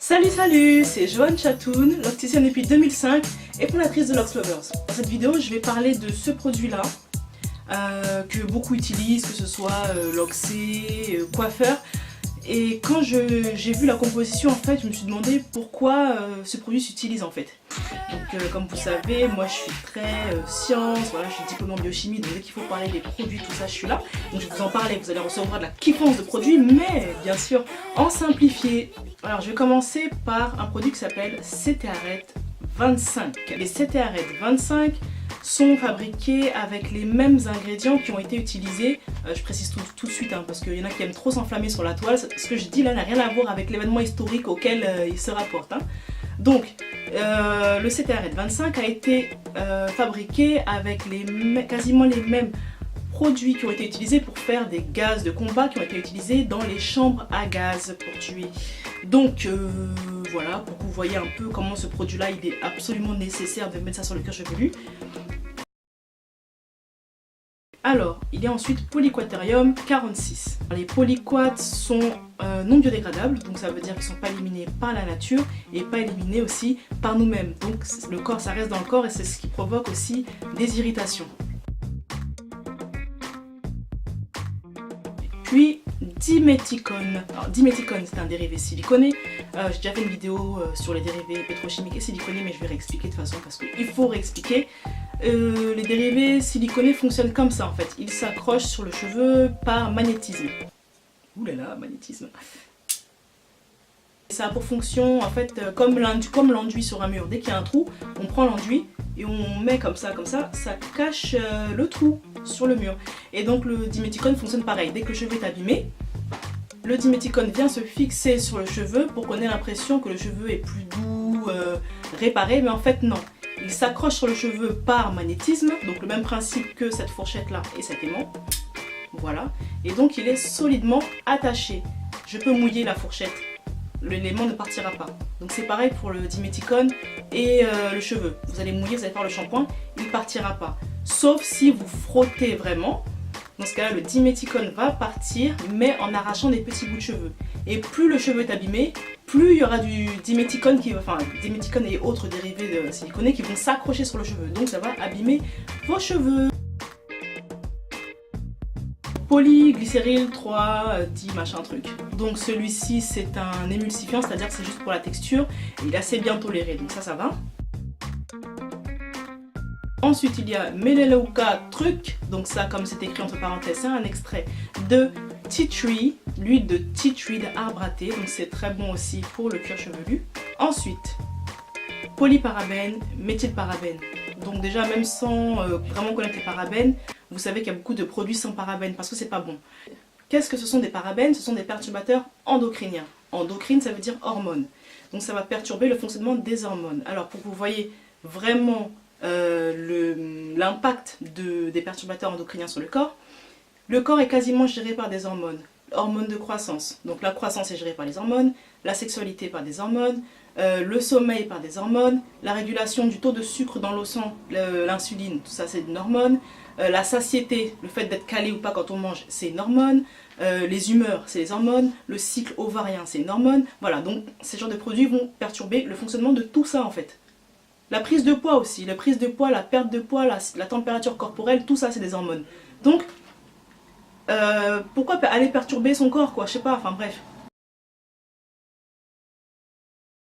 Salut, c'est Joanne Chatoun, locticienne depuis 2005 et fondatrice de Lox Lovers. Dans cette vidéo, je vais parler de ce produit-là que beaucoup utilisent, que ce soit loxé, coiffeur. Et quand j'ai vu la composition, en fait, je me suis demandé pourquoi ce produit s'utilise en fait. Donc comme vous savez, moi je suis très science, voilà, je suis diplômée en biochimie, donc dès qu'il faut parler des produits, tout ça, je suis là. Donc je vais vous en parler, vous allez recevoir de la kiffance de produits, mais bien sûr en simplifié. Alors je vais commencer par un produit qui s'appelle CTARET 25. Les CTARET 25 sont fabriqués avec les mêmes ingrédients qui ont été utilisés, je précise tout de suite parce qu'il y en a qui aiment trop s'enflammer sur la toile. Ce que je dis là n'a rien à voir avec l'événement historique auquel il se rapporte. Donc le CTARET 25 a été fabriqué avec quasiment les mêmes produits qui ont été utilisés pour faire des gaz de combat qui ont été utilisés dans les chambres à gaz pour tuer. Donc voilà, pour que vous voyez un peu comment ce produit là il est absolument nécessaire de mettre ça sur le cuir chevelu. Alors, il y a ensuite Polyquaterium 46. Les polyquats sont non biodégradables, donc ça veut dire qu'ils ne sont pas éliminés par la nature et pas éliminés aussi par nous-mêmes. Donc le corps, ça reste dans le corps et c'est ce qui provoque aussi des irritations. Puis diméthicone. Alors diméthicone, c'est un dérivé siliconé. J'ai déjà fait une vidéo sur les dérivés pétrochimiques et siliconés, mais je vais réexpliquer de toute façon parce qu'il faut réexpliquer. Les dérivés siliconés fonctionnent comme ça en fait. Ils s'accrochent sur le cheveu par magnétisme. Ouh là là, magnétisme. Ça a pour fonction en fait comme l'enduit sur un mur. Dès qu'il y a un trou, on prend l'enduit et on met comme ça cache le trou sur le mur. Et donc le diméthicone fonctionne pareil. Dès que le cheveu est abîmé, le diméthicone vient se fixer sur le cheveu pour qu'on ait l'impression que le cheveu est plus doux, réparé, mais en fait non. Il s'accroche sur le cheveu par magnétisme, donc le même principe que cette fourchette là et cet aimant. Voilà. Et donc il est solidement attaché. Je peux mouiller la fourchette. L'élément ne partira pas. Donc c'est pareil pour le diméthicone et le cheveu. Vous allez mouiller, vous allez faire le shampoing, il ne partira pas. Sauf si vous frottez vraiment. Dans ce cas-là, le diméthicone va partir, mais en arrachant des petits bouts de cheveux. Et plus le cheveu est abîmé, plus il y aura du diméthicone, diméthicone et autres dérivés de siliconés qui vont s'accrocher sur le cheveu. Donc ça va abîmer vos cheveux. Polyglycéryl 3, 10 machin truc. Donc celui-ci c'est un émulsifiant, c'est-à-dire que c'est juste pour la texture. Et il est assez bien toléré, donc ça va. Ensuite il y a Melaleuca truc, donc ça comme c'est écrit entre parenthèses, c'est un extrait de tea tree, l'huile de tea tree d'arbre à thé, donc c'est très bon aussi pour le cuir chevelu. Ensuite, polyparabène, méthylparabène. Donc déjà même sans vraiment connaître les parabènes, vous savez qu'il y a beaucoup de produits sans parabènes parce que c'est pas bon. Qu'est-ce que ce sont des parabènes? Ce sont des perturbateurs endocriniens. Endocrine ça veut dire hormones. Donc ça va perturber le fonctionnement des hormones. Alors pour que vous voyez vraiment l'impact des perturbateurs endocriniens sur le corps est quasiment géré par des hormones. Hormones de croissance, donc la croissance est gérée par les hormones, la sexualité par des hormones, le sommeil par des hormones, la régulation du taux de sucre dans le sang, l'insuline, tout ça c'est une hormone, la satiété, le fait d'être calé ou pas quand on mange, c'est une hormone, les humeurs, c'est les hormones, le cycle ovarien, c'est une hormone, voilà, donc ces genres de produits vont perturber le fonctionnement de tout ça en fait. La prise de poids aussi, la prise de poids, la perte de poids, la température corporelle, tout ça c'est des hormones. Donc, pourquoi aller perturber son corps quoi, je sais pas, enfin bref.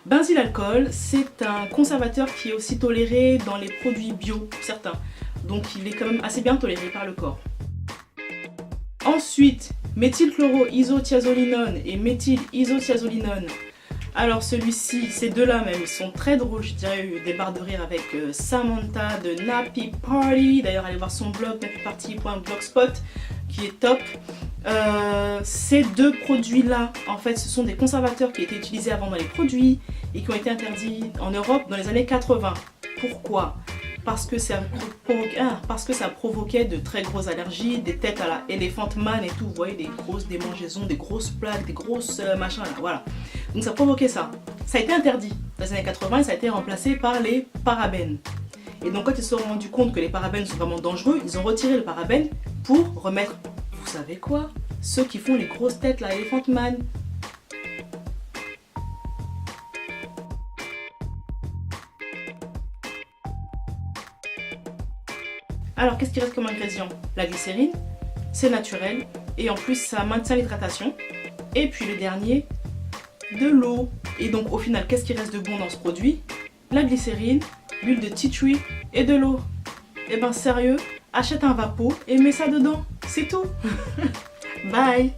Benzylalcool, c'est un conservateur qui est aussi toléré dans les produits bio, certains. Donc il est quand même assez bien toléré par le corps. Ensuite, méthylchloroisothiazolinone et méthylisothiazolinone. Alors celui-ci, ces deux-là même, ils sont très drôles, je dirais des barres de rire avec Samantha de Nappy Party. D'ailleurs, allez voir son blog nappyparty.blogspot qui est top. Ces deux produits-là, en fait, ce sont des conservateurs qui étaient utilisés avant dans les produits et qui ont été interdits en Europe dans les années 80. Pourquoi ? Parce que ça provoquait de très grosses allergies, des têtes à la Elephant Man et tout, vous voyez, des grosses démangeaisons, des grosses plaques, des grosses machins là, voilà. Donc ça provoquait ça. Ça a été interdit dans les années 80 et ça a été remplacé par les parabènes. Et donc quand ils se sont rendus compte que les parabènes sont vraiment dangereux, ils ont retiré le parabène pour remettre, vous savez quoi? Ceux qui font les grosses têtes là, Elephant Man. Alors qu'est-ce qui reste comme ingrédient? La glycérine, c'est naturel et en plus ça maintient l'hydratation. Et puis le dernier, de l'eau. Et donc au final, qu'est-ce qui reste de bon dans ce produit? La glycérine, l'huile de tea tree et de l'eau. Et ben sérieux, achète un Vapo et mets ça dedans, c'est tout. Bye.